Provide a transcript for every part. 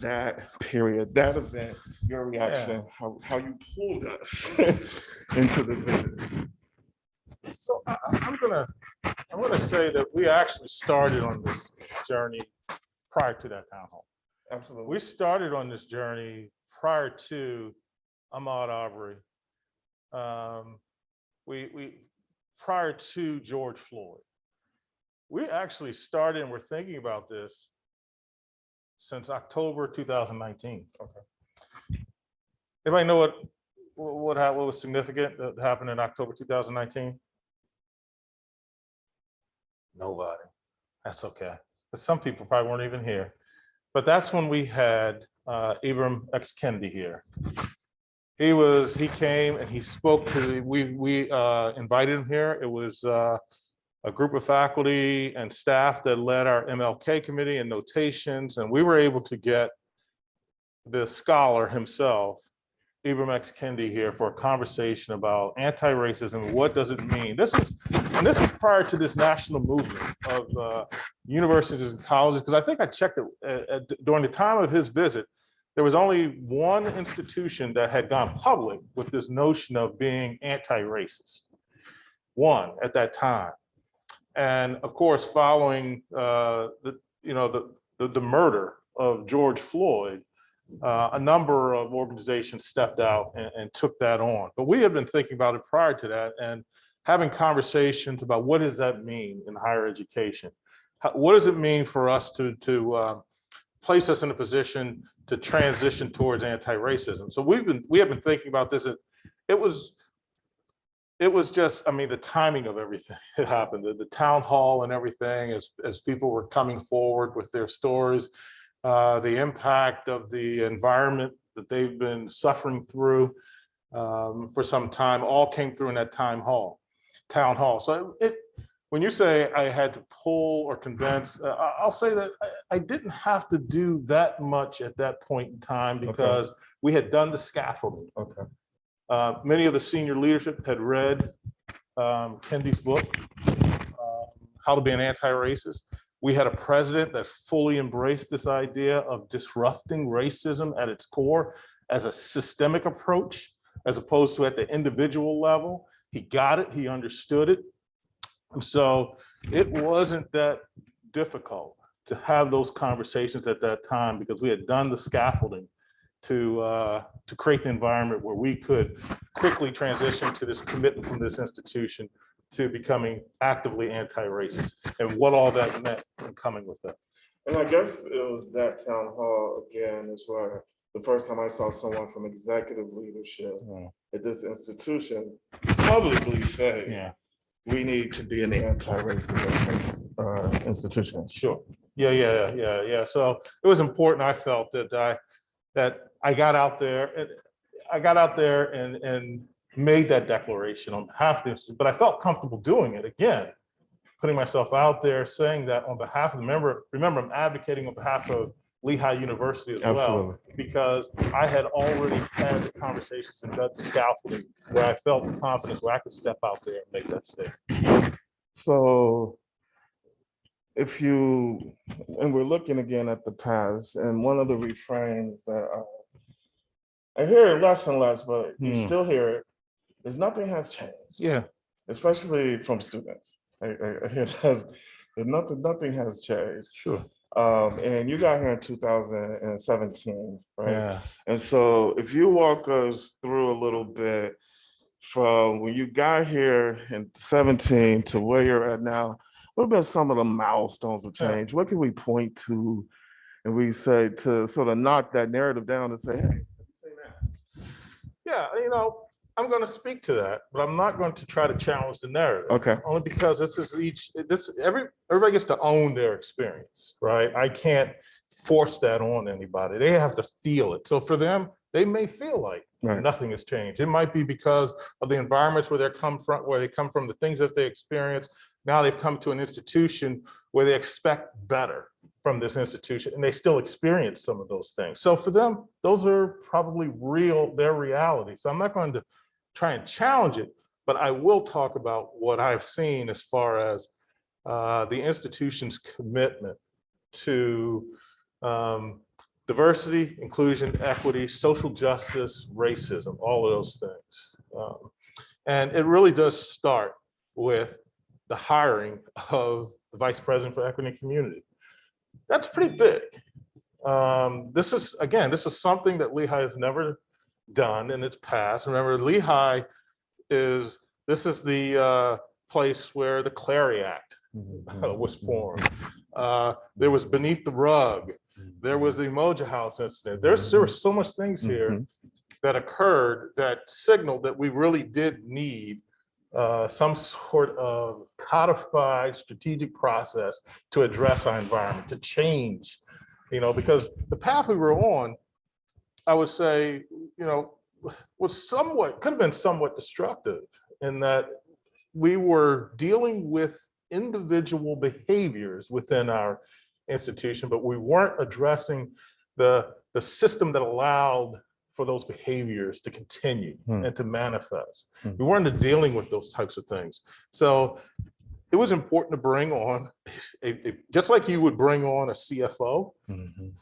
that period, that event, your reaction, how you pulled us into the visit. So I'm gonna say that we actually started on this journey prior to that town hall. Absolutely. We started on this journey prior to Ahmaud Arbery. We prior to George Floyd. We actually started and we're thinking about this since October 2019. Okay. Anybody know what was significant that happened in October 2019? Nobody. That's okay. But some people probably weren't even here. But that's when we had Ibram X. Kendi here. He came and he spoke to, we invited him here. It was a group of faculty and staff that led our MLK committee and notations, and we were able to get the scholar himself, Ibram X. Kendi, here for a conversation about anti-racism. What does it mean? This was prior to this national movement of universities and colleges, because I think I checked it during the time of his visit. There was only one institution that had gone public with this notion of being anti-racist. One at that time. And of course, following the murder of George Floyd, a number of organizations stepped out and took that on. But we had been thinking about it prior to that and having conversations about what does that mean in higher education? What does it mean for us to place us in a position to transition towards anti-racism? So we have been thinking about this. It was just, I mean, the timing of everything that happened, the town hall and everything, as people were coming forward with their stories, the impact of the environment that they've been suffering through for some time, all came through in that town hall. So when you say I had to pull or convince, I'll say that I didn't have to do that much at that point in time because we had done the scaffolding. Okay. Many of the senior leadership had read Kendi's book, How to Be an Anti-Racist. We had a president that fully embraced this idea of disrupting racism at its core as a systemic approach, as opposed to at the individual level. He got it, he understood it. And so it wasn't that difficult to have those conversations at that time because we had done the scaffolding to create the environment where we could quickly transition to this commitment from this institution to becoming actively anti-racist and what all that meant in coming with that. And I guess it was that town hall again is where the first time I saw someone from executive leadership at this institution publicly say, we need to be an anti-racist institution. Sure. Yeah. So it was important. I felt that I got out there and made that declaration on behalf of the institute, but I felt comfortable doing it again, putting myself out there, saying that on behalf of the member. Remember, I'm advocating on behalf of Lehigh University as well, because I had already had the conversations and done the scaffolding where I felt the confidence where I could step out there and make that statement. So and we're looking again at the past, and one of the refrains that I hear it less and less, but you still hear it, is nothing has changed. Yeah. Especially from students. I hear that nothing has changed. Sure. And you got here in 2017, right? Yeah. And so if you walk us through a little bit from when you got here in 17 to where you're at now, what have been some of the milestones of change? What can we point to and we say to sort of knock that narrative down and say, hey, say that? Yeah, I'm going to speak to that, but I'm not going to try to challenge the narrative. Okay. Only because everybody gets to own their experience, right? I can't force that on anybody. They have to feel it. So for them, they may feel like nothing has changed. It might be because of the environments where they come from, the things that they experience. Now they've come to an institution where they expect better from this institution, and they still experience some of those things. So for them, those are probably their reality. So I'm not going to try and challenge it, but I will talk about what I've seen as far as the institution's commitment to diversity, inclusion, equity, social justice, racism, all of those things. And it really does start with the hiring of the Vice President for Equity and Community. That's pretty big. This is something that Lehigh has never done in its past. Remember, Lehigh this is the place where the Clary Act was formed. There was Beneath the Rug. There was the Emoji House incident. There were so much things here that occurred that signaled that we really did need some sort of codified strategic process to address our environment, to change, because the path we were on, I would say, could have been somewhat destructive in that we were dealing with individual behaviors within our institution, but we weren't addressing the system that allowed for those behaviors to continue and to manifest. We weren't dealing with those types of things. So it was important to bring on, just like you would bring on a CFO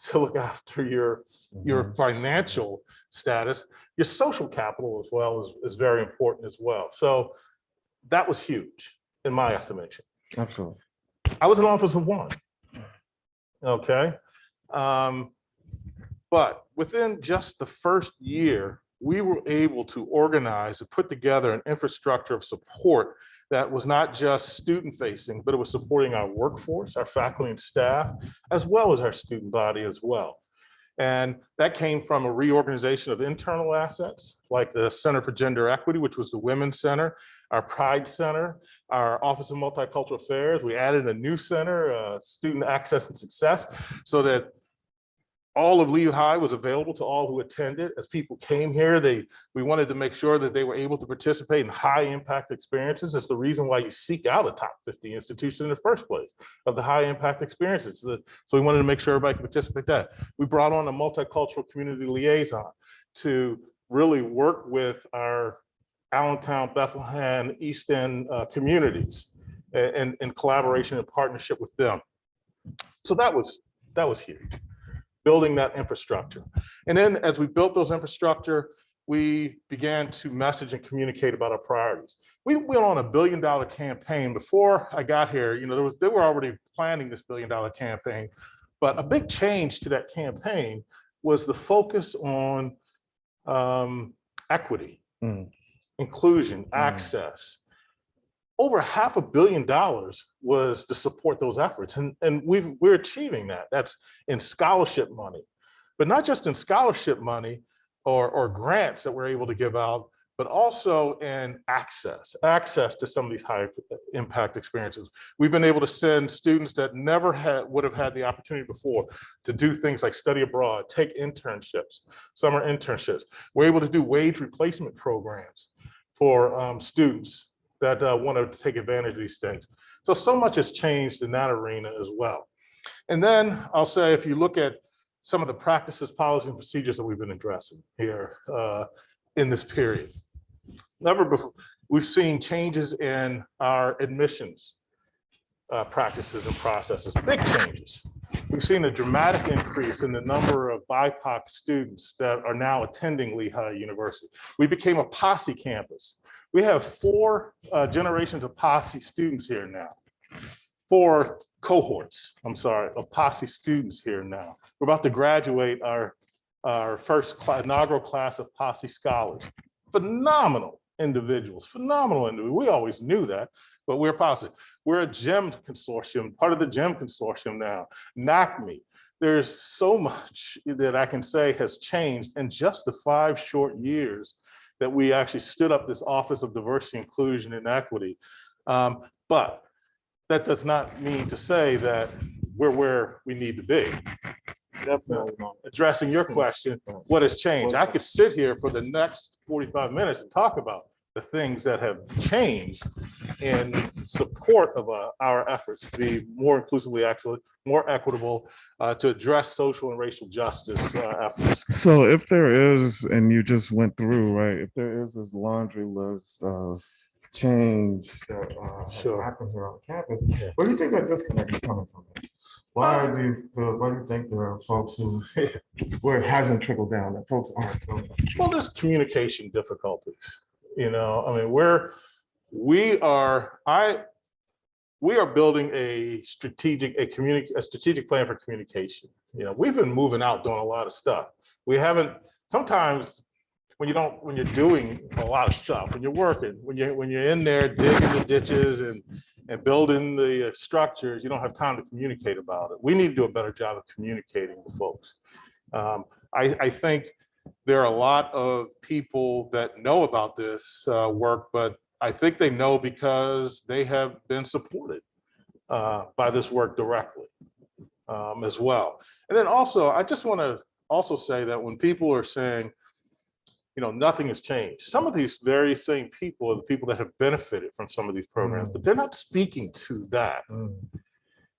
to look after your financial status, your social capital as well is very important as well. So that was huge in my estimation. Absolutely. I was an office of one, okay? But within just the first year, we were able to organize and put together an infrastructure of support that was not just student facing, but it was supporting our workforce, our faculty and staff, as well as our student body as well. And that came from a reorganization of internal assets, like the Center for Gender Equity, which was the Women's Center, our Pride Center, our Office of Multicultural Affairs. We added a new center, Student Access and Success, so that all of Lehigh was available to all who attended. As people came here, we wanted to make sure that they were able to participate in high impact experiences. It's the reason why you seek out a top 50 institution in the first place, of the high impact experiences. So we wanted to make sure everybody could participate in that. We brought on a multicultural community liaison to really work with our Allentown, Bethlehem, East End communities and in collaboration and partnership with them. So that was huge, building that infrastructure. And then as we built those infrastructure, we began to message and communicate about our priorities. We went on $1 billion campaign. Before I got here, they were already planning this $1 billion campaign, but a big change to that campaign was the focus on equity, inclusion, access. Over $500 million was to support those efforts. And we're achieving that. That's in scholarship money, but not just in scholarship money or grants that we're able to give out, but also in access to some of these high impact experiences. We've been able to send students that never would have had the opportunity before to do things like study abroad, take internships, summer internships. We're able to do wage replacement programs for students that want to take advantage of these things. So much has changed in that arena as well. And then I'll say, if you look at some of the practices, policies, and procedures that we've been addressing here in this period. Never before, we've seen changes in our admissions practices and processes, big changes. We've seen a dramatic increase in the number of BIPOC students that are now attending Lehigh University. We became a posse campus. We have 4 generations of posse students here now. 4 cohorts, of posse students here now. We're about to graduate our first inaugural class of posse scholars. Phenomenal individuals, We always knew that, but we're posse. We're a GEM consortium, part of the GEM consortium now, NACME. There's so much that I can say has changed in just the 5 short years that we actually stood up this Office of Diversity, Inclusion, and Equity. But that does not mean to say that we're where we need to be. Definitely addressing your question, what has changed? I could sit here for the next 45 minutes and talk about the things that have changed in support of our efforts to be more inclusively, actually more equitable, to address social and racial justice efforts. So if there is, and you just went through, right, if there is this laundry list of change that has happened here on campus, where do you think that disconnect is coming from? Why do you feel, why do you think there are folks who, where it hasn't trickled down, that folks aren't feeling it? Well, there's communication difficulties. I mean, we are, we are building a strategic plan for communication. We've been moving out doing a lot of stuff. We haven't, sometimes when you're doing a lot of stuff, when you're working, when you're in there digging the ditches and building the structures, you don't have time to communicate about it. We need to do a better job of communicating with folks. I think there are a lot of people that know about this work, but I think they know because they have been supported by this work directly as well. And then also, I just want to also say that when people are saying, nothing has changed, some of these very same people are the people that have benefited from some of these programs, but they're not speaking to that.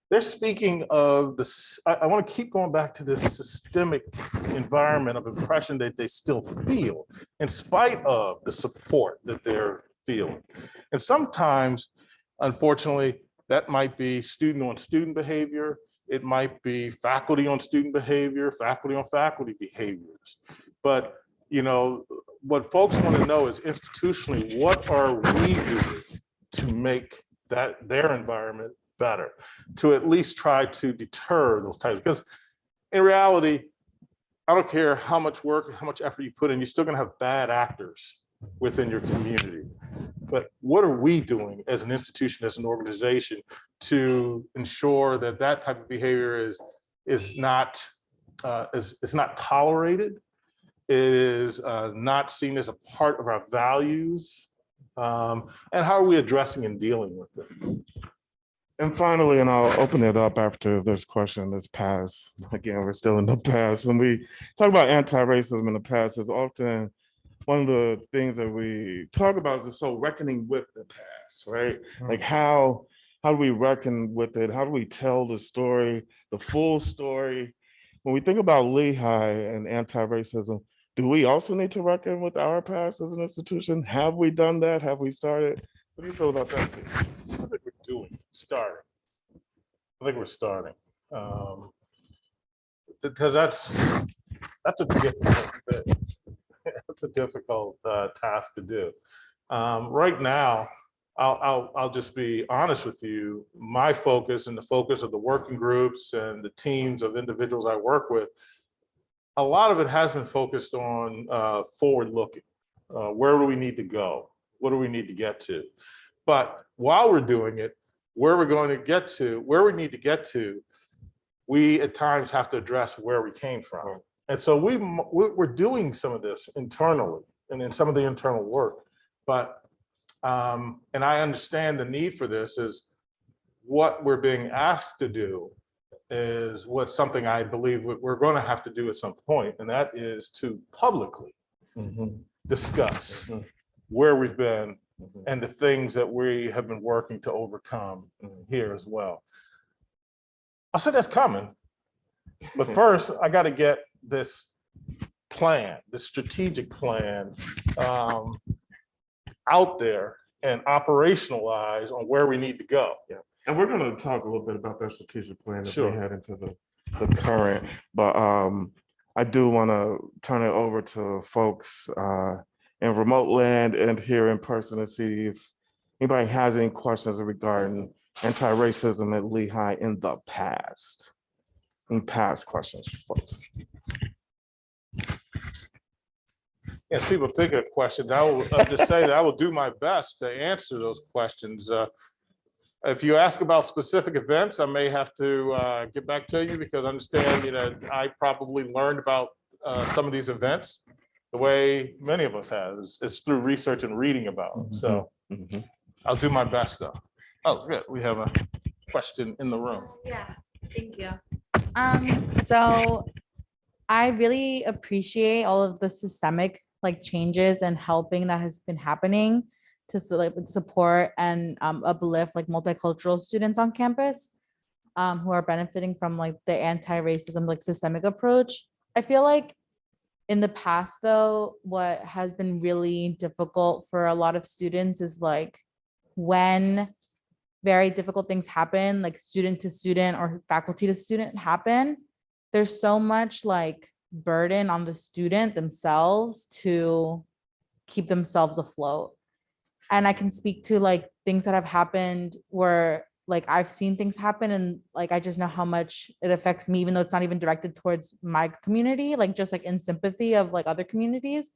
They're speaking of this. I want to keep going back to this systemic environment of oppression that they still feel in spite of the support that they're feeling. And sometimes, unfortunately, that might be student on student behavior. It might be faculty on student behavior, faculty on faculty behaviors. But, what folks want to know is institutionally, what are we doing to make their environment better, to at least try to deter those types? Because in reality, I don't care how much work, how much effort you put in, you're still going to have bad actors within your community. But what are we doing as an institution, as an organization, to ensure that that type of behavior is not tolerated? It is not seen as a part of our values. And how are we addressing and dealing with it? And finally, and I'll open it up after this question, this past, again, we're still in the past. When we talk about anti-racism in the past, is often one of the things that we talk about is this whole reckoning with the past, right? Like how do we reckon with it? How do we tell the story, the full story? When we think about Lehigh and anti-racism, do we also need to reckon with our past as an institution? Have we done that? Have we started? What do you feel about that? I think we're starting. I think we're starting. Because that's a difficult thing. That's a difficult task to do. Right now, I'll just be honest with you. My focus and the focus of the working groups and the teams of individuals I work with, a lot of it has been focused on forward looking. Where do we need to go? What do we need to get to? But while we're doing it, where we're going to get to, where we need to get to, we at times have to address where we came from. And so we're doing some of this internally and in some of the internal work. But, and I understand the need for this is what we're being asked to do is what's something I believe we're going to have to do at some point, and that is to publicly discuss where we've been and the things that we have been working to overcome here as well. I said that's coming, but first I got to get this plan, this strategic plan out there and operationalize on where we need to go. Yeah. And we're going to talk a little bit about that strategic plan as Sure. we head into the current, but I do want to turn it over to folks in remote land and here in person to see if anybody has any questions regarding anti-racism at Lehigh in the past. Any past questions, folks? If people think of questions, I will just say that I will do my best to answer those questions. If you ask about specific events, I may have to get back to you because I understand, I probably learned about some of these events the way many of us have is through research and reading about them. So I'll do my best though. Oh, good. We have a question in the room. Yeah, thank you. So I really appreciate all of the systemic changes and helping that has been happening to support and uplift multicultural students on campus who are benefiting from the anti-racism systemic approach. I feel like in the past though, what has been really difficult for a lot of students is when very difficult things happen, like student to student or faculty to student happen, there's so much like burden on the student themselves to keep themselves afloat. And I can speak to like things that have happened where like I've seen things happen and like I just know how much it affects me, even though it's not even directed towards my community, like just like in sympathy of like other communities.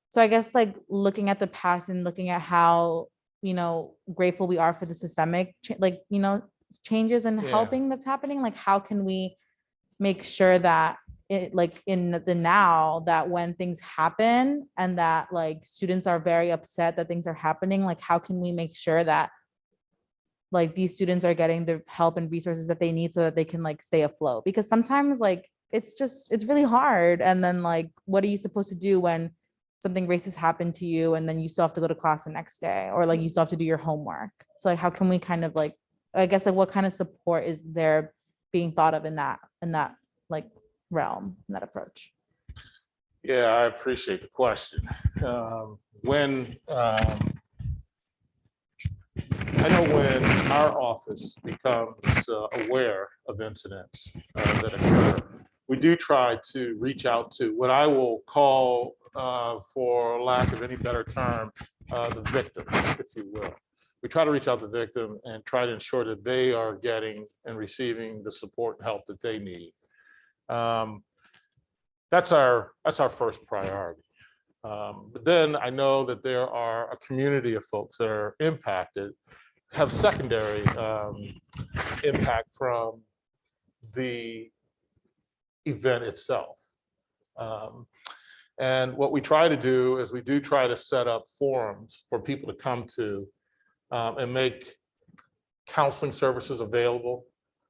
So I guess like looking at the past and looking at how, you know, grateful we are for the systemic like, you know, changes and Yeah. helping that's happening, like how can we make sure that it like in the now that when things happen and that like students are very upset that things are happening, like how can we make sure that like these students are getting the help and resources that they need so that they can like stay afloat? Because sometimes like it's really hard, and then like what are you supposed to do when something racist happened to you and then you still have to go to class the next day, or like you still have to do your homework? So like how can we kind of like, I guess like what kind of support is there being thought of in that like realm, in that approach? Yeah, I appreciate the question. When I know when our office becomes aware of incidents that occur, we do try to reach out to what I will call, for lack of any better term, the victim, if you will. We try to reach out to the victim and try to ensure that they are getting and receiving the support and help that they need. That's our first priority. But then I know that there are a community of folks that are impacted, have secondary impact from the event itself. And what we try to do is we do try to set up forums for people to come to and make counseling services available.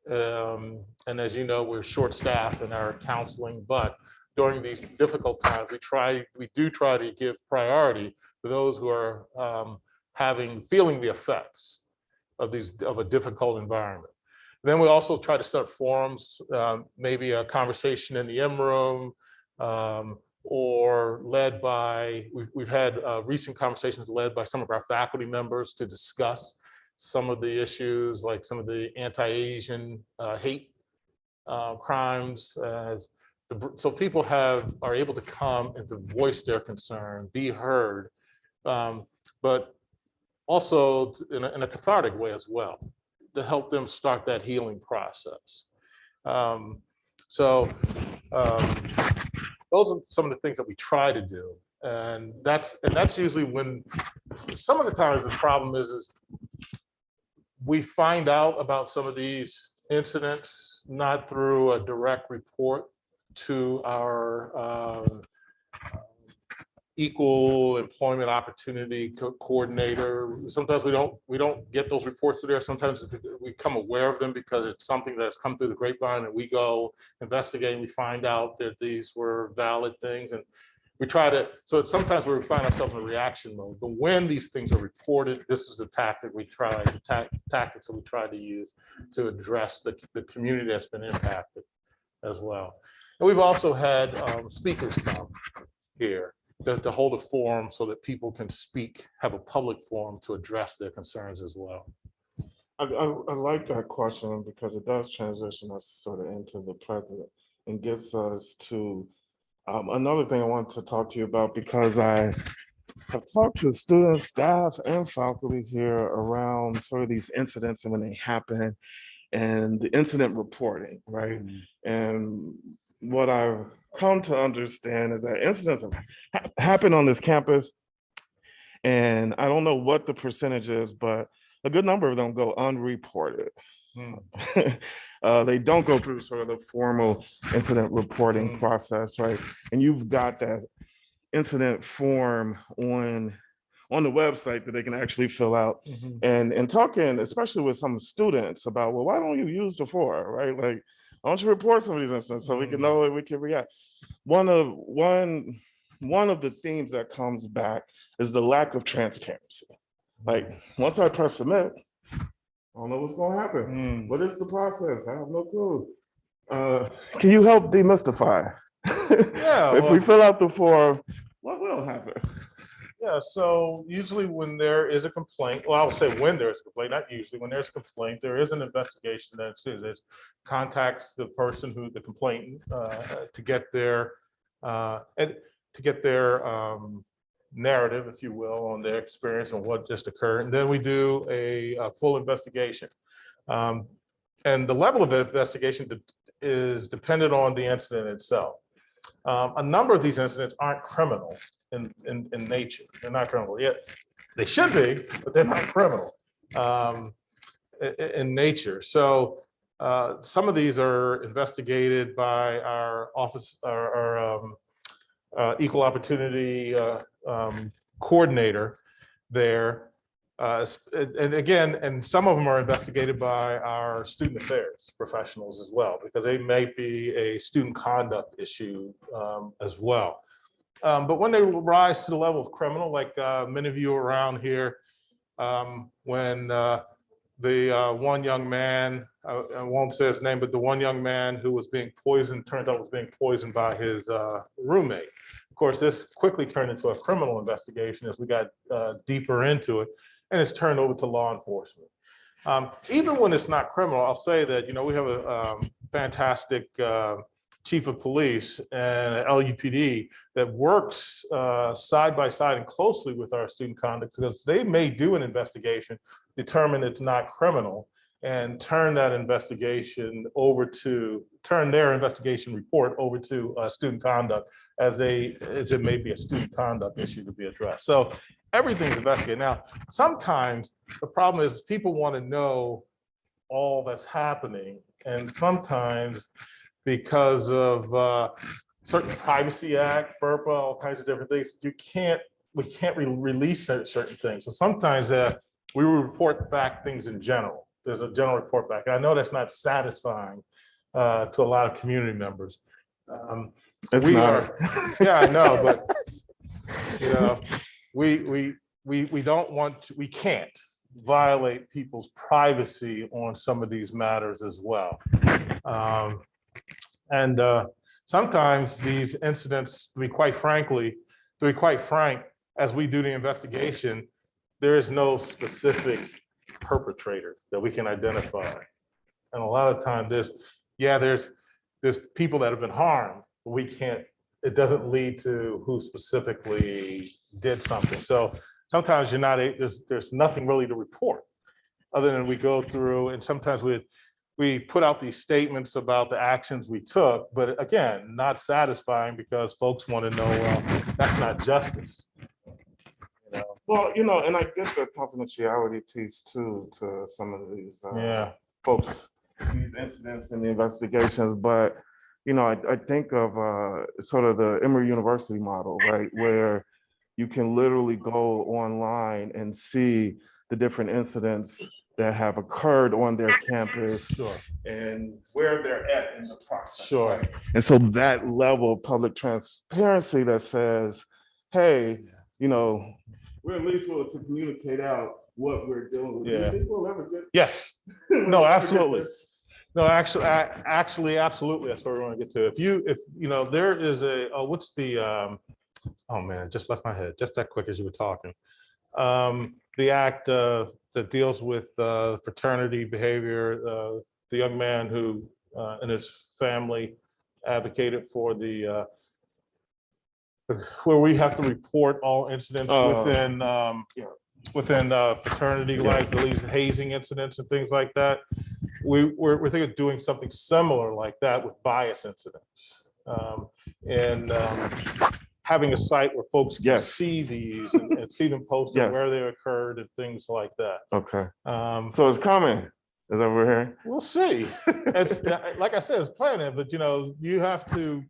And as you know, we're short-staffed in our counseling, but during these difficult times, we do try to give priority to those who are feeling the effects of a difficult environment. Then we also try to set up forums, maybe a conversation in the M room, or led by, we've had recent conversations led by some of our faculty members to discuss some of the issues, like some of the anti-Asian hate crimes. So people are able to come and to voice their concern, be heard, but also in a cathartic way as well, to help them start that healing process. Those are some of the things that we try to do. And that's usually when, some of the times the problem is we find out about some of these incidents not through a direct report to our equal employment opportunity coordinator. Sometimes we don't get those reports there. Sometimes we become aware of them because it's something that's come through the grapevine, and we go investigate and we find out that these were valid things, and we try to, so it's sometimes where we find ourselves in a reaction mode. But when these things are reported, this is the tactics we try to use to address the community that's been impacted as well. And we've also had speakers come here to hold a forum so that people can speak, have a public forum to address their concerns as well. I like that question because it does transition us sort of into the present and gives us to another thing I want to talk to you about, because I have talked to students, staff, and faculty here around sort of these incidents and when they happen and the incident reporting, right? And what I've come to understand is that incidents have happened on this campus, and I don't know what the percentage is, but a good number of them go unreported. They don't go through sort of the formal incident reporting process, right? And you've got that incident form on the website that they can actually fill out. And talking, especially with some students, about, well, why don't you use the form, right? Like, why don't you report some of these incidents so we can know and we can react? One of the themes that comes back is the lack of transparency. Like, once I press submit, I don't know what's going to happen. What is the process? I have no clue. Can you help demystify? Yeah, if we fill out the form, what will happen? Yeah, so usually when there is a complaint, well, I'll say when there's a complaint, not usually, when there's a complaint, there is an investigation that contacts the person who the complainant to get their and to get their narrative, if you will, on their experience and what just occurred. And then we do a full investigation. And the level of investigation is dependent on the incident itself. A number of these incidents aren't criminal in nature. They're not criminal yet. They should be, but they're not criminal in nature. So some of these are investigated by our office, our equal opportunity coordinator there. And again, and some of them are investigated by our student affairs professionals as well, because they may be a student conduct issue as well. But when they rise to the level of criminal, like many of you around here, when the one young man, I won't say his name, but the one young man who was being poisoned, turned out was being poisoned by his roommate. Of course, this quickly turned into a criminal investigation as we got deeper into it, and it's turned over to law enforcement. Even when it's not criminal, I'll say that, you know, we have a fantastic chief of police and LUPD that works side by side and closely with our student conduct, because they may do an investigation, determine it's not criminal, and turn that investigation over to, turn their investigation report over to student conduct as it may be a student conduct issue to be addressed. So everything's investigated. Now, sometimes the problem is people want to know all that's happening, and sometimes because of certain Privacy Act, FERPA, all kinds of different things, we can't release certain things. So sometimes we will report back things in general. There's a general report back. And I know that's not satisfying to a lot of community members. Yeah, I know, but you know, we don't want to, we can't violate people's privacy on some of these matters as well. Sometimes these incidents, to be quite frank, as we do the investigation, there is no specific perpetrator that we can identify. And a lot of times there's people that have been harmed, but we can't, it doesn't lead to who specifically did something. So sometimes you're not, there's nothing really to report other than we go through, and sometimes we put out these statements about the actions we took, but again, not satisfying because folks want to know, well, that's not justice. You know? Well, you know, and I get the confidentiality piece too to some of these folks, these incidents and the investigations, but you know, I think of sort of the Emory University model, right, where you can literally go online and see the different incidents that have occurred on their campus. Sure. And where they're at in the process. Sure. Right? And so that level of public transparency that says, hey, you know, we're at least willing to communicate out what we're doing with. Yeah. Do you think we'll ever get? Yes. No, absolutely. No, actually, absolutely. That's what we want to get to. If you know, there is a, what's the, oh man, just left my head just that quick as you were talking. The act that deals with fraternity behavior, the young man who and his family advocated for the, where we have to report all incidents within fraternity, like these hazing incidents and things like that. We're thinking of doing something similar like that with bias incidents, and having a site where folks can see these and see them posted, where they occurred and things like that. Okay. So it's coming. Is that what we're hearing? We'll see. It's like I said, it's planning, but you know, you have to.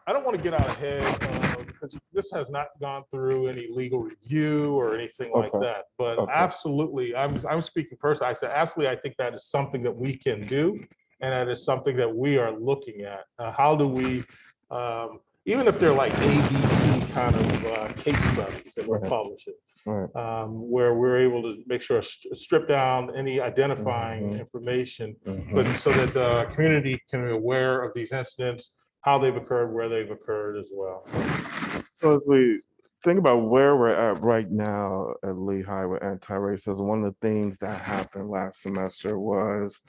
I don't want to get out ahead because this has not gone through any legal review or anything like that. But absolutely, I'm speaking personally. I said absolutely. I think that is something that we can do, and that is something that we are looking at. How do we, even if they're like ABC kind of case studies that we're publishing, where we're able to make sure strip down any identifying information, but so that the community can be aware of these incidents, how they've occurred, where they've occurred as well. So as we think about where we're at right now at Lehigh with anti-racism, one of the things that happened last semester was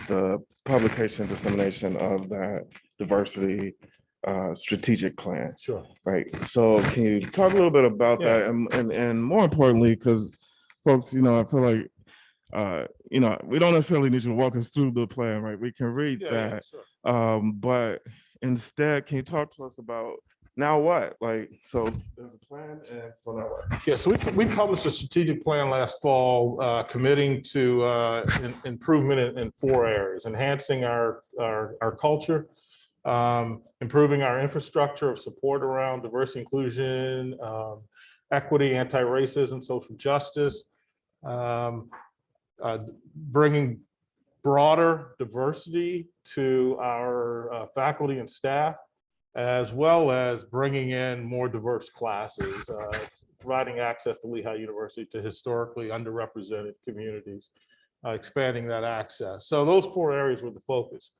the publication and dissemination of that diversity strategic plan, Sure. right? So can you talk a little bit about Yeah. that? And more importantly, because folks, I feel like, we don't necessarily need you to walk us through the plan, right? We can read that. Sure. But instead, can you talk to us about now what? Like, so there's a plan, and so now what? Yeah, so we published a strategic plan last fall, committing to improvement in 4 areas: enhancing our culture, improving our infrastructure of support around diversity, inclusion, equity, anti-racism, social justice, um, bringing broader diversity to our faculty and staff, as well as bringing in more diverse classes, providing access to Lehigh University to historically underrepresented communities, expanding that access. So those 4 areas were the focus.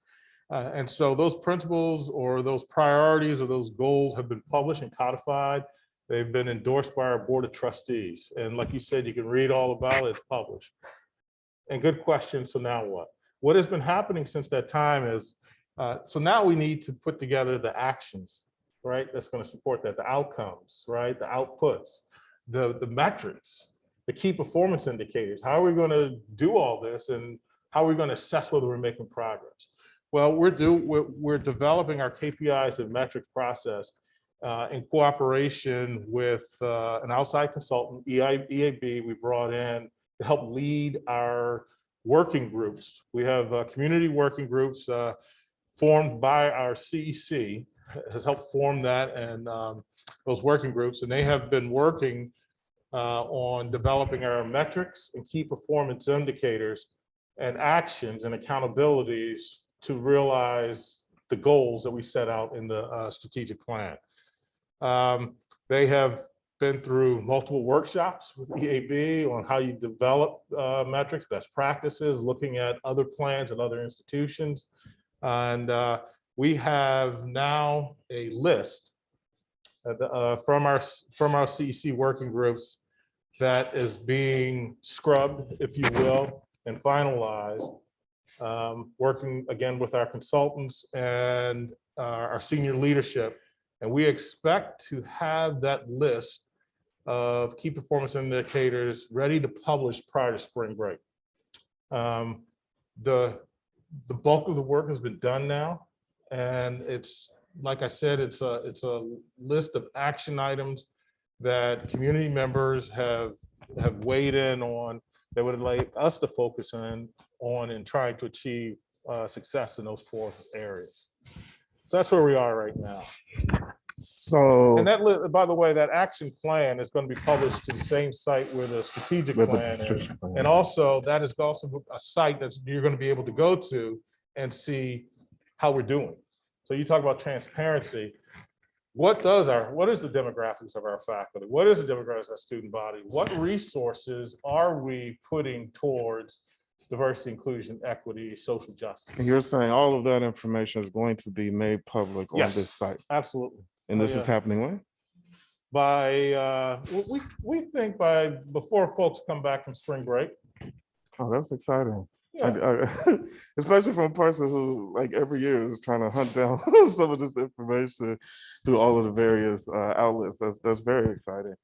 And so those principles or those priorities or those goals have been published and codified. They've been endorsed by our board of trustees. And like you said, you can read all about it, it's published. And good question, so now what? What has been happening since that time is, so now we need to put together the actions, right? That's going to support that, the outcomes, right? The outputs, the metrics, the key performance indicators. How are we going to do all this, and how are we going to assess whether we're making progress? Well, we're developing our KPIs and metrics process in cooperation with an outside consultant, EAB, we brought in to help lead our working groups. We have community working groups formed by our CEC, has helped form that, and those working groups, and they have been working on developing our metrics and key performance indicators and actions and accountabilities to realize the goals that we set out in the strategic plan. They have been through multiple workshops with EAB on how you develop metrics, best practices, looking at other plans and other institutions. And we have now a list from our CEC working groups that is being scrubbed, if you will, and finalized, working again with our consultants and our senior leadership. And we expect to have that list of key performance indicators ready to publish prior to spring break. The bulk of the work has been done now, and it's, like I said, it's a list of action items that community members have weighed in on, that would like us to focus on trying to achieve success in those 4 areas. So that's where we are right now. So, And that, by the way, that action plan is going to be published to the same site where the strategic plan is. And also that is also a site that you're going to be able to go to and see how we're doing. So you talk about transparency. What is the demographics of our faculty? What is the demographics of our student body? What resources are we putting towards diversity, inclusion, equity, social justice? and you're saying all of that information is going to be made public on this site? Absolutely. And this is happening when? By we think by before folks come back from spring break. Oh, that's exciting. Yeah. Especially from a person who, like, every year is trying to hunt down some of this information through all of the various outlets. That's very exciting.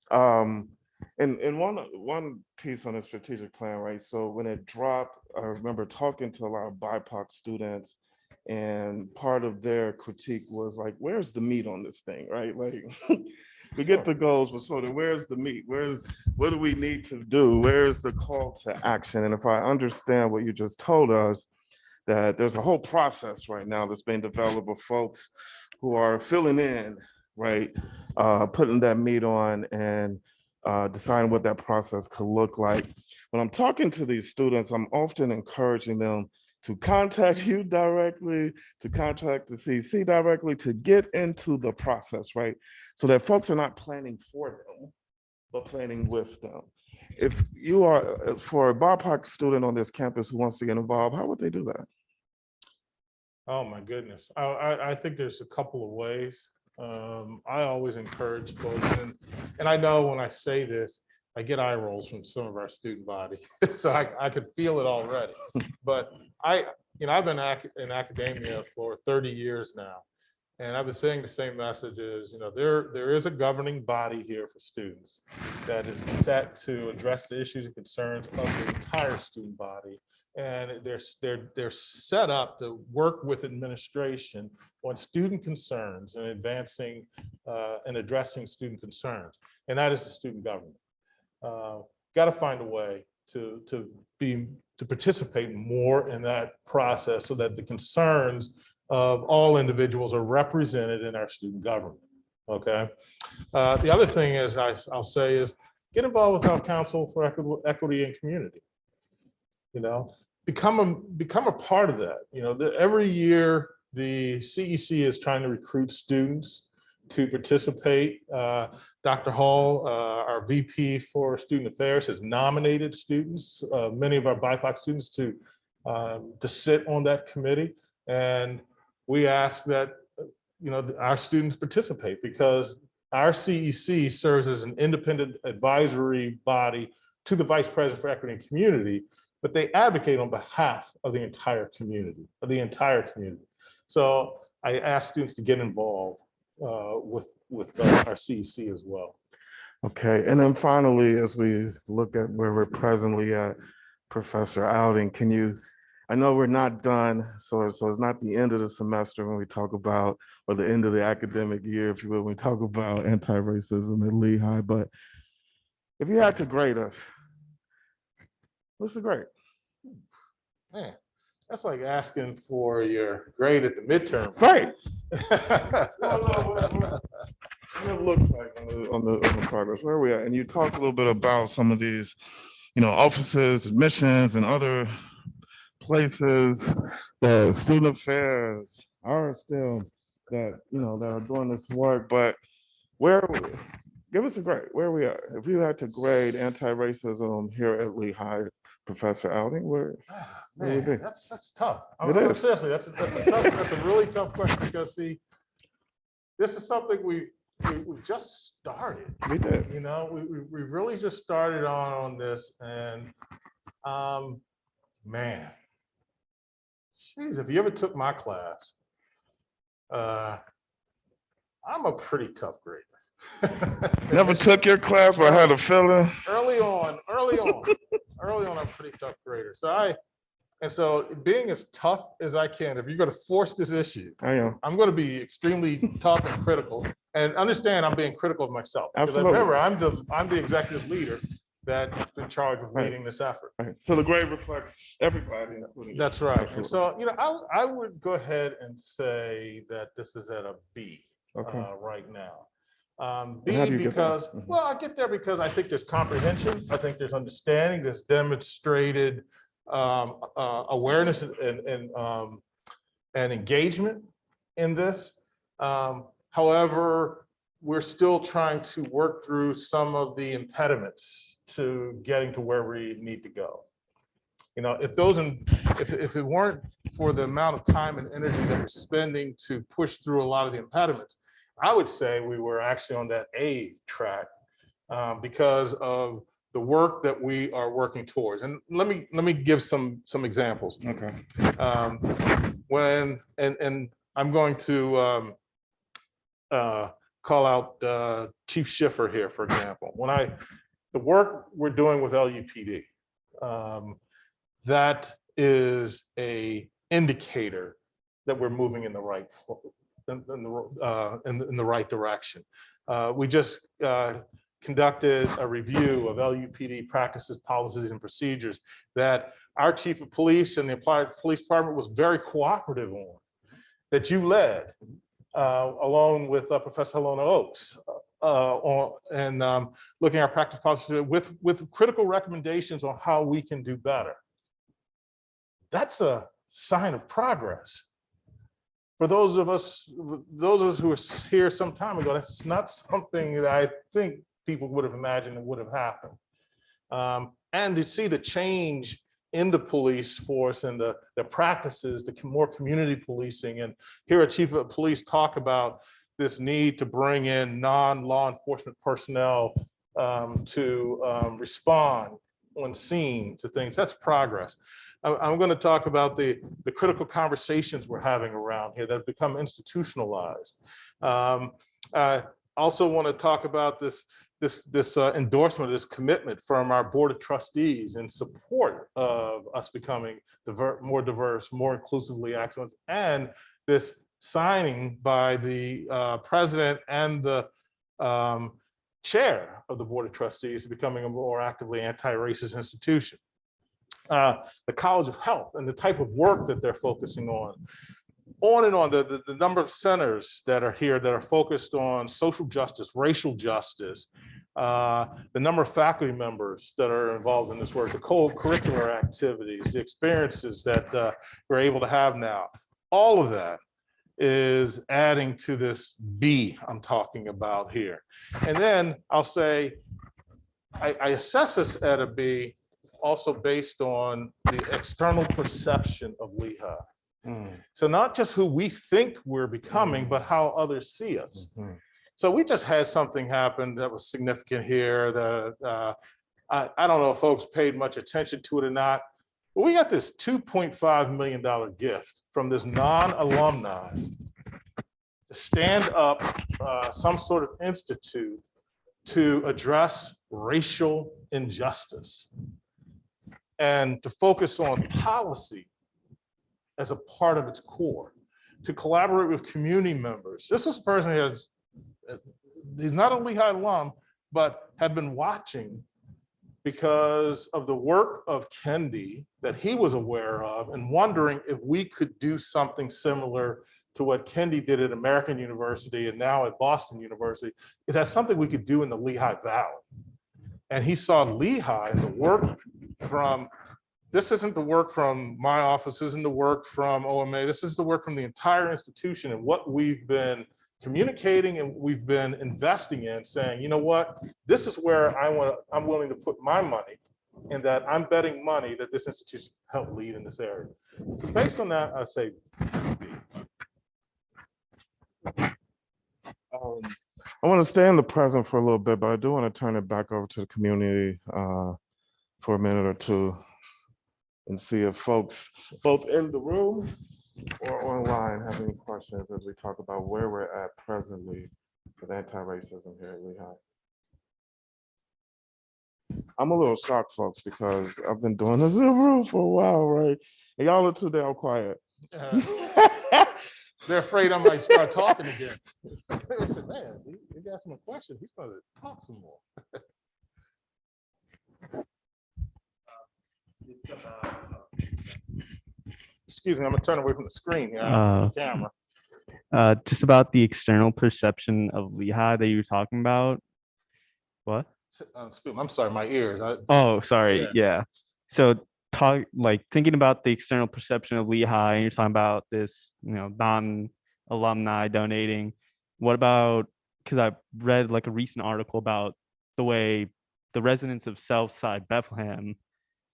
And one piece on the strategic plan, right? So when it dropped, I remember talking to a lot of BIPOC students, and part of their critique was like, where's the meat on this thing, right? Like, we get the goals, but so then where's the meat? What do we need to do? Where's the call to action? And if I understand what you just told us, that there's a whole process right now that's being developed with folks who are filling in, right? Putting that meat on and deciding what that process could look like. When I'm talking to these students, I'm often encouraging them to contact you directly, to contact the CC directly, to get into the process, right? So that folks are not planning for them, but planning with them. If you are, for a BIPOC student on this campus who wants to get involved, how would they do that? Oh my goodness. I think there's a couple of ways. I always encourage folks, and I know when I say this, I get eye rolls from some of our student body, so I could feel it already. But I've been in academia for 30 years now, and I've been saying the same messages. There is a governing body here for students that is set to address the issues and concerns of the entire student body. And they're set up to work with administration on student concerns and advancing and addressing student concerns. And that is the student government. Got to find a way to participate more in that process so that the concerns of all individuals are represented in our student government. Okay. The other thing is I'll say is get involved with our Council for Equity and Community. Become a part of that. Every year the CEC is trying to recruit students to participate. Dr. Hall, our VP for Student Affairs, has nominated students, many of our BIPOC students, to sit on that committee. And we ask that our students participate, because our CEC serves as an independent advisory body to the Vice President for Equity and Community, but they advocate on behalf of the entire community, So I ask students to get involved with our CEC as well. Okay, and then finally, as we look at where we're presently at, Professor Outing, I know we're not done, so it's not the end of the semester when we talk about, or the end of the academic year, if you will, when we talk about anti-racism at Lehigh, but if you had to grade us, what's the grade? Man, that's like asking for your grade at the midterm. Right. What it looks like on the progress, where are we at? And you talked a little bit about some of these, offices, admissions, and other places, the student affairs are still that are doing this work. But give us a grade. Where are we at? If you had to grade anti-racism here at Lehigh, Professor Outing, where would it be? That's tough. It is. Seriously, that's a really tough question, because see, this is something we've just started. We did. We really just started on this, and man, geez, if you ever took my class, I'm a pretty tough grader. Never took your class, but I had a feeling. Early on, I'm a pretty tough grader. So being as tough as I can, if you're going to force this issue, I'm going to be extremely tough and critical. And understand, I'm being critical of myself. Because Absolutely. remember, I'm the executive leader that's in charge of leading this effort. Right. So the grade reflects everybody. That's right. Absolutely. And so, I would go ahead and say that this is at a B right now. B, because, well, I get there because I think there's comprehension. I think there's understanding, there's demonstrated awareness and engagement in this. However, we're still trying to work through some of the impediments to getting to where we need to go. If it weren't for the amount of time and energy that we're spending to push through a lot of the impediments, I would say we were actually on that A track because of the work that we are working towards. And let me give some examples. Okay. And I'm going to call out Chief Schiffer here, for example. The work we're doing with LUPD, that is a indicator that we're moving in the right in the right direction. We just conducted a review of LUPD practices, policies, and procedures that our chief of police and the applied police department was very cooperative on, that you led, along with Professor Helena Oakes, looking at our practice policy with critical recommendations on how we can do better. That's a sign of progress. For those of us who were here some time ago, that's not something that I think people would have imagined it would have happened. And to see the change in the police force and the practices, the more community policing, and hear a chief of police talk about this need to bring in non-law enforcement personnel to respond when seen to things. That's progress. I'm going to talk about the critical conversations we're having around here that have become institutionalized. I also want to talk about this endorsement, this commitment from our board of trustees in support of us becoming more diverse, more inclusively excellent, and this signing by the president and the chair of the board of trustees to becoming a more actively anti-racist institution. The College of Health and the type of work that they're focusing on and on, the number of centers that are here that are focused on social justice, racial justice, the number of faculty members that are involved in this work, the co-curricular activities, the experiences that we're able to have now, all of that is adding to this B I'm talking about here. And then I'll say, I assess this at a B also based on the external perception of Lehigh. So not just who we think we're becoming, but how others see us. So we just had something happen that was significant here that I don't know if folks paid much attention to it or not, but we got this $2.5 million gift from this non-alumni to stand up some sort of institute to address racial injustice and to focus on policy as a part of its core, to collaborate with community members. This was a person who he's not a Lehigh alum, but had been watching because of the work of Kendi that he was aware of and wondering if we could do something similar to what Kendi did at American University and now at Boston University. Is that something we could do in the Lehigh Valley? And he saw Lehigh and the work from, this isn't the work from my office, this isn't the work from OMA, this is the work from the entire institution and what we've been communicating and we've been investing in, saying, you know what, this is where I'm willing to put my money, and that I'm betting money that this institution help lead in this area. So based on that, I say I want to stay in the present for a little bit, but I do want to turn it back over to the community for a minute or two and see if folks both in the room or online have any questions as we talk about where we're at presently with anti-racism here at Lehigh. I'm a little shocked, folks, because I've been doing this in the room for a while, right? And y'all are too damn quiet. they're afraid I might start talking again. They said, man, he asked him a question, he's going to talk some more. Excuse me, I'm gonna turn away from the screen here, the camera. Just about the external perception of Lehigh that you were talking about. What? I'm sorry, my ears. Oh, sorry. Yeah. So thinking about the external perception of Lehigh, and you're talking about this, non-alumni donating. What about, because I read like a recent article about the way the residents of Southside Bethlehem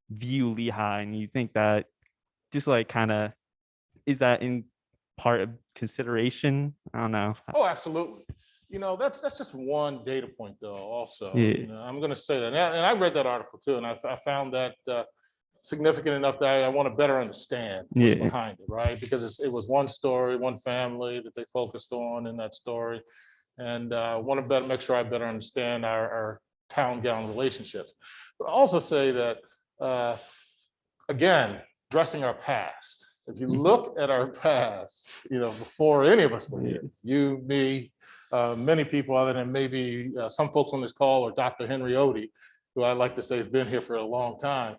view Lehigh, and you think that just like kind of, is that in part of consideration? I don't know. Oh, absolutely. That's just one data point though also. Yeah. I'm going to say that. And I read that article too, and I found that significant enough that I want to better understand what's behind it, right? Because it was one story, one family that they focused on in that story. And I want to make sure I better understand our town-gown relationships. But also say that, again, addressing our past. If you look at our past, before any of us were here, you, me, many people other than maybe some folks on this call, or Dr. Henry Odie, who I like to say has been here for a long time,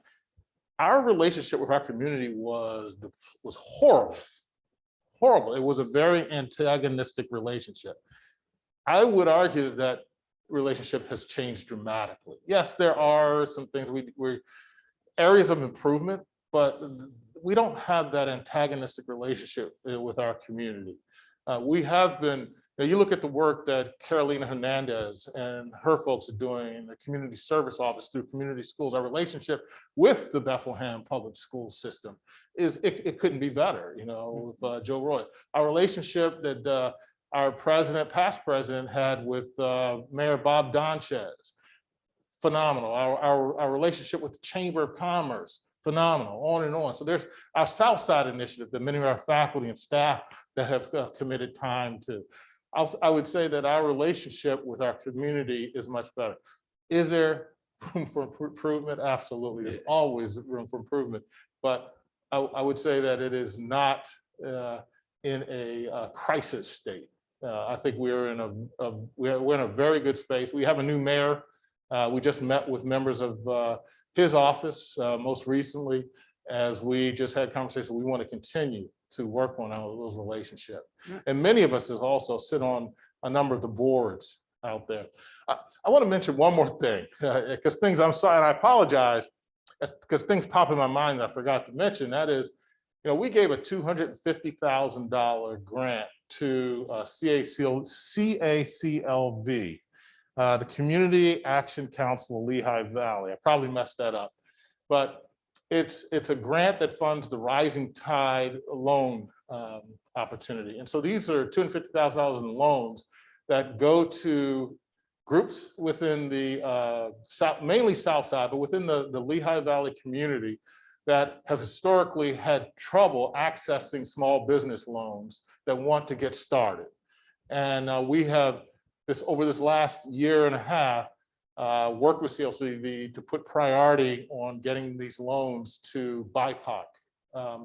our relationship with our community was horrible, horrible. It was a very antagonistic relationship. I would argue that relationship has changed dramatically. Yes, there are some things we areas of improvement, but we don't have that antagonistic relationship with our community. We have been, you look at the work that Carolina Hernandez and her folks are doing in the community service office through community schools. Our relationship with the Bethlehem public school system it couldn't be better, with Joe Roy. Our relationship that our past president had with Mayor Bob Donchez. Phenomenal. Our relationship with the Chamber of Commerce, phenomenal, on and on. So there's our South Side initiative that many of our faculty and staff that have committed time to. I would say that our relationship with our community is much better. Is there room for improvement? Absolutely. There's always room for improvement. But I would say that it is not in a crisis state. I think we're in a very good space. We have a new mayor. We just met with members of his office most recently, as we just had conversation. We want to continue to work on those relationships. And many of us also sit on a number of the boards out there. I want to mention one more thing, because I'm sorry, and I apologize, because things pop in my mind that I forgot to mention. That is, we gave a $250,000 grant to CACLV, the Community Action Council of Lehigh Valley. I probably messed that up, but it's a grant that funds the Rising Tide loan opportunity. And so these are $250,000 in loans that go to groups within the mainly South Side, but within the Lehigh Valley community that have historically had trouble accessing small business loans that want to get started. And we have over this last year and a half, worked with CLCV to put priority on getting these loans to BIPOC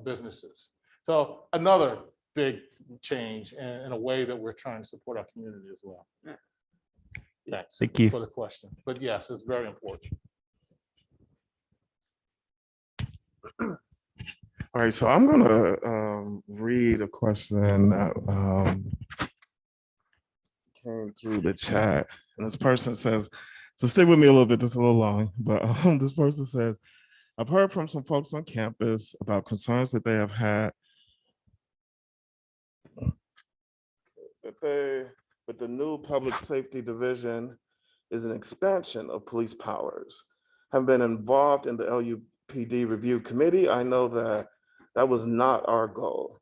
businesses. So another big change in a way that we're trying to support our community as well. Thanks. Thank you for the question. But yes, it's very important. All right, so I'm gonna read a question that came through the chat, and this person says, so stay with me a little bit, just a little long, but this person says, I've heard from some folks on campus about concerns that they have had with the new public safety division is an expansion of police powers. I've been involved in the LUPD review committee. I know that that was not our goal.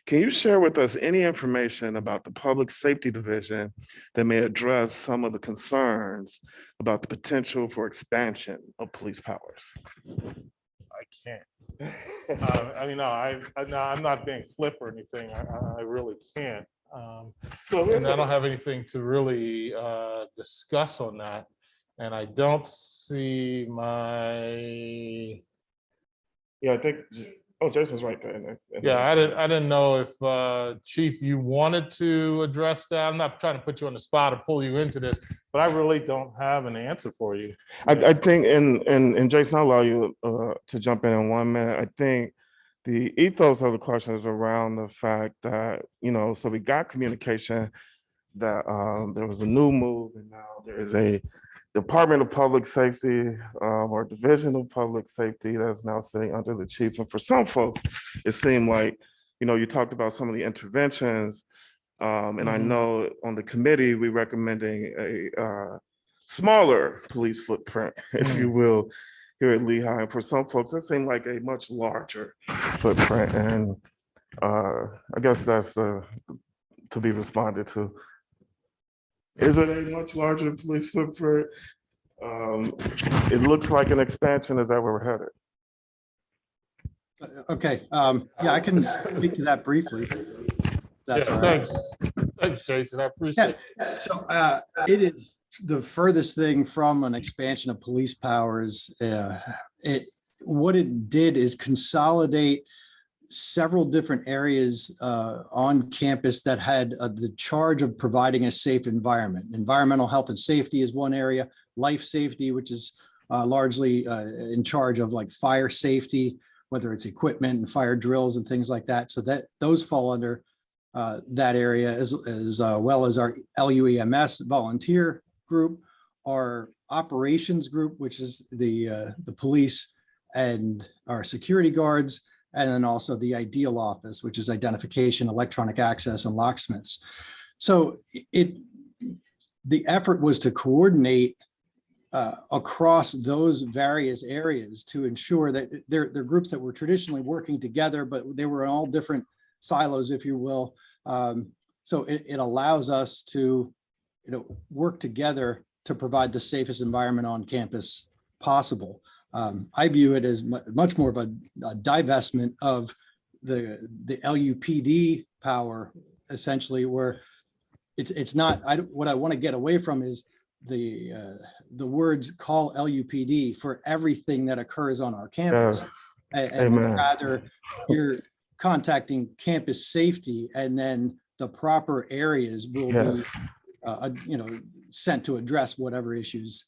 Can you share with us any information about the public safety division that may address some of the concerns about the potential for expansion of police powers? I can't. I'm not being flip or anything. I really can't. And I don't have anything to really discuss on that. And I don't see my. Yeah, I think. Oh, Jason's right there. Yeah, I didn't know if Chief, you wanted to address that. I'm not trying to put you on the spot or pull you into this, but I really don't have an answer for you. I think, and Jason, I'll allow you to jump in 1 minute. I think the ethos of the question is around the fact that, so we got communication that there was a new move, and now there is a Department of Public Safety or Division of Public Safety that's now sitting under the chief. And for some folks, it seemed like, you talked about some of the interventions, and I know on the committee, we're recommending a smaller police footprint, if you will, here at Lehigh. And for some folks, that seemed like a much larger footprint. And I guess that's to be responded to. Is it a much larger police footprint? It looks like an expansion. Is that where we're headed? Okay. Yeah, I can speak to that briefly. That's all right. Thanks, Jason. I appreciate it. So it is the furthest thing from an expansion of police powers. What it did is consolidate several different areas on campus that had the charge of providing a safe environment. Environmental health and safety is one area, life safety, which is largely in charge of like fire safety, whether it's equipment and fire drills and things like that. So that those fall under that area, as well as our LUEMS volunteer group, our operations group, which is the police and our security guards, and then also the IDEAL office, which is identification, electronic access, and locksmiths. So the effort was to coordinate across those various areas to ensure that they're groups that were traditionally working together, but they were in all different silos, if you will. So it allows us to, work together to provide the safest environment on campus possible. I view it as much more of a divestment of the LUPD power, essentially, where it's not, what I want to get away from is the words call LUPD for everything that occurs on our campus. And Amen. rather you're contacting campus safety, and then the proper areas will be sent to address whatever issues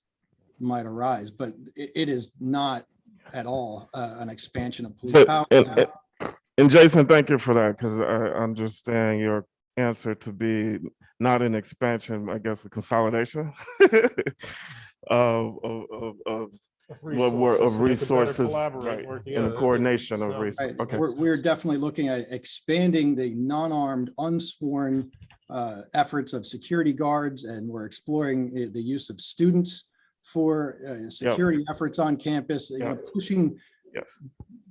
might arise. But it is not at all an expansion of police powers. And Jason, thank you for that, because I understand your answer to be not an expansion, I guess a consolidation of resources, right, and the coordination of resources. Right. Okay. We're definitely looking at expanding the non-armed, unsworn efforts of security guards, and we're exploring the use of students for security efforts on campus, pushing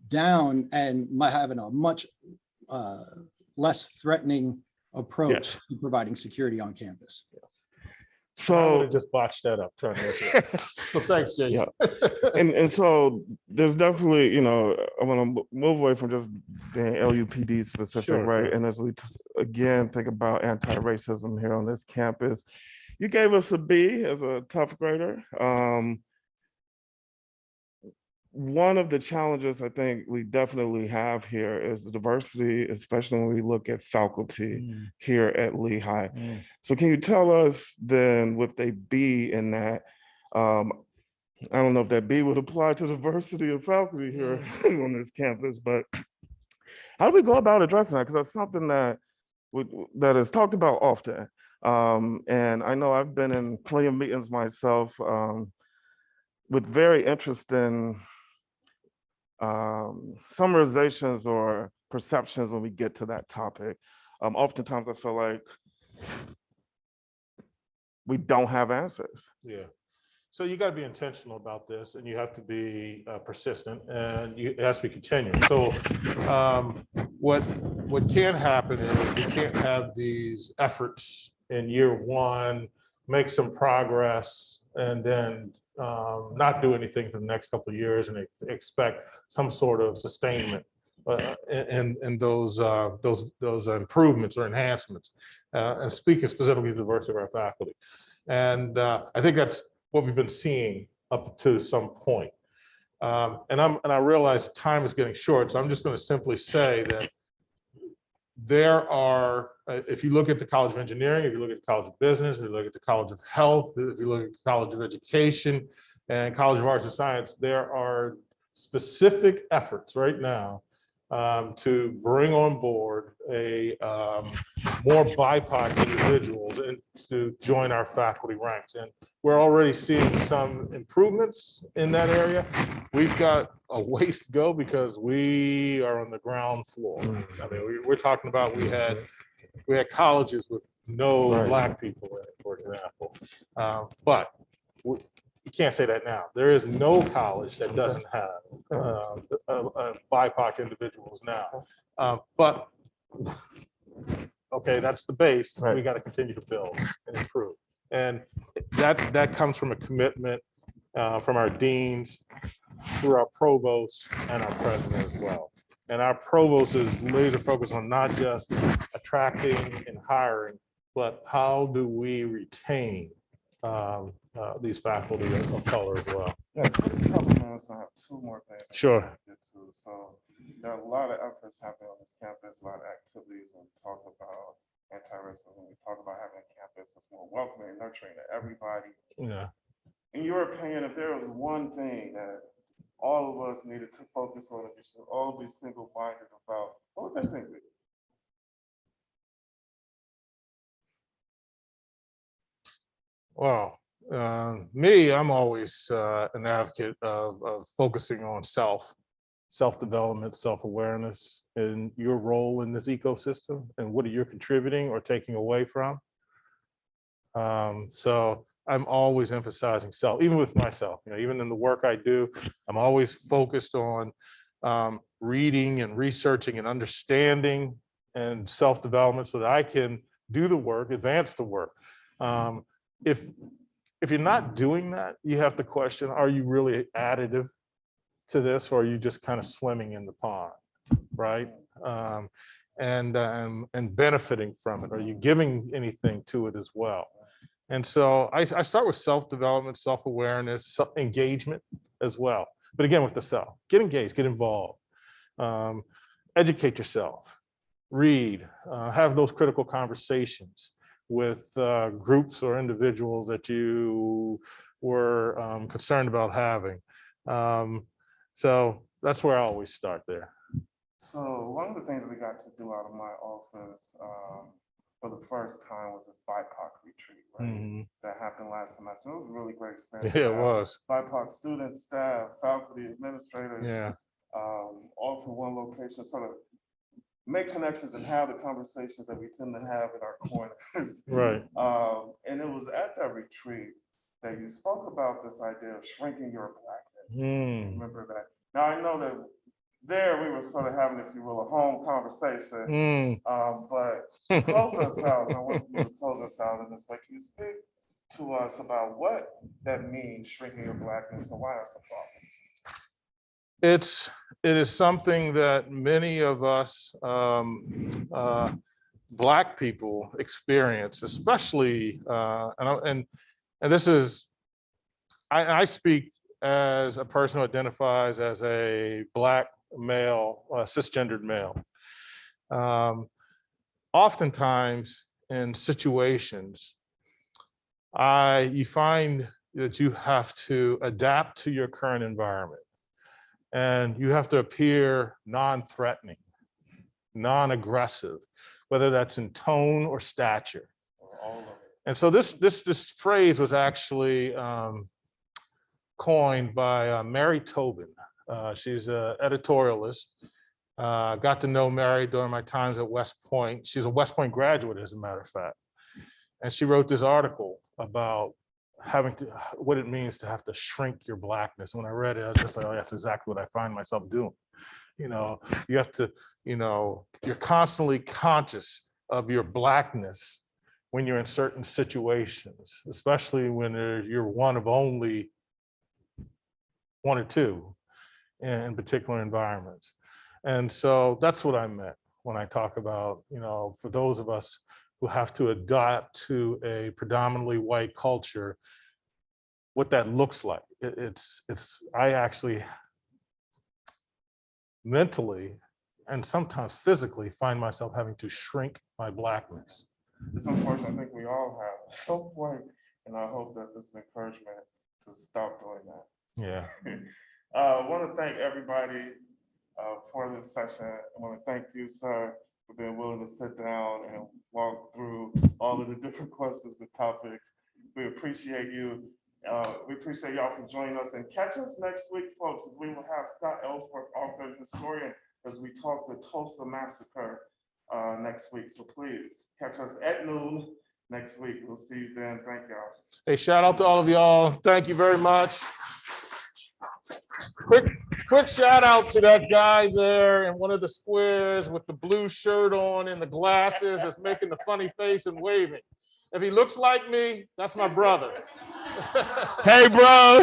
down and having a much less threatening approach to providing security on campus. So I just botched that up trying to so thanks, Jason. And so there's definitely, I want to move away from just being LUPD specific, right? And as we again think about anti-racism here on this campus, you gave us a B as a tough grader. One of the challenges I think we definitely have here is the diversity, especially when we look at faculty here at Lehigh. So can you tell us then, with a B in that, I don't know if that B would apply to diversity of faculty here on this campus, but how do we go about addressing that? Because that's something that is talked about often. And I know I've been in plenty of meetings myself with very interesting summarizations or perceptions when we get to that topic. Oftentimes I feel like we don't have answers. Yeah. So you got to be intentional about this, and you have to be persistent, and it has to be continuous. So what can happen is we can't have these efforts in year one, make some progress, and then not do anything for the next couple of years and expect some sort of sustainment in those improvements or enhancements. And speaking specifically of the diversity of our faculty, and I think that's what we've been seeing up to some point. And I realize time is getting short, so I'm just going to simply say that there are, if you look at the College of Engineering, if you look at the College of Business, if you look at the College of Health, if you look at the College of Education and College of Arts and Science, there are specific efforts right now to bring on board a more BIPOC individuals and to join our faculty ranks. And we're already seeing some improvements in that area. We've got a ways to go because we are on the ground floor. I mean, we're talking about we had colleges with no Black people in it, for example. But you can't say that now. There is no college that doesn't have BIPOC individuals now. But okay, that's the base. We got to continue to build and improve. And that comes from a commitment from our deans, through our provost and our president as well. And our provost is laser focused on not just attracting and hiring, but how do we retain these faculty of color as well. Yeah, just a couple minutes. I have two more things. Sure. So there are a lot of efforts happening on this campus, a lot of activities when we talk about anti-racism, when we talk about having a campus that's more welcoming and nurturing to everybody. Yeah. In your opinion, if there was one thing that all of us needed to focus on, if we should all be single-minded about, what would that thing be? Well, me, I'm always an advocate of focusing on self-development, self-awareness, and your role in this ecosystem, and what are you contributing or taking away from. So I'm always emphasizing self, even with myself, even in the work I do, I'm always focused on reading and researching and understanding and self-development so that I can do the work, advance the work. If you're not doing that, you have to question, are you really additive to this, or are you just kind of swimming in the pond, right? And benefiting from it? Are you giving anything to it as well? And so I start with self-development, self-awareness, engagement as well. But again, with the self, get engaged, get involved, educate yourself, read, have those critical conversations with groups or individuals that you were concerned about having. So that's where I always start there. So one of the things we got to do out of my office for the first time was this BIPOC retreat, right? That happened last semester. It was a really great experience. Yeah, it was. BIPOC students, staff, faculty, administrators, Yeah. all from one location, sort of make connections and have the conversations that we tend to have in our corners. Right. And it was at that retreat that you spoke about this idea of shrinking your blackness. Remember that? Now I know that there we were sort of having, if you will, a home conversation. But to close us out, and I want you to close us out in this way. Can you speak to us about what that means, shrinking your blackness, and why it's a problem? It is something that many of us Black people experience, especially, and this is, I speak as a person who identifies as a Black male, cisgendered male. Oftentimes in situations, you find that you have to adapt to your current environment. And you have to appear non-threatening, non-aggressive, whether that's in tone or stature. And so this phrase was actually coined by Mary Tobin. She's an editorialist. Got to know Mary during my times at West Point. She's a West Point graduate, as a matter of fact. And she wrote this article about what it means to have to shrink your blackness. When I read it, I was just like, oh, that's exactly what I find myself doing. You know, you have to, you're constantly conscious of your blackness when you're in certain situations, especially when you're one of only one or two in particular environments. And so that's what I meant when I talk about, for those of us who have to adapt to a predominantly white culture, what that looks like. I actually mentally and sometimes physically find myself having to shrink my blackness. It's unfortunate. I think we all have at some point, and I hope that this is encouragement to stop doing that. Yeah. I want to thank everybody for this session. I want to thank you, sir, for being willing to sit down and walk through all of the different questions and topics. We appreciate you. We appreciate y'all for joining us, and catch us next week, folks, as we will have Scott Ellsworth, author and historian, as we talk the Tulsa Massacre next week. So please catch us at noon next week. We'll see you then. Thank y'all. Hey, shout out to all of y'all. Thank you very much. Quick shout out to that guy there in one of the squares with the blue shirt on and the glasses that's making the funny face and waving. If he looks like me, that's my brother. Hey, bro.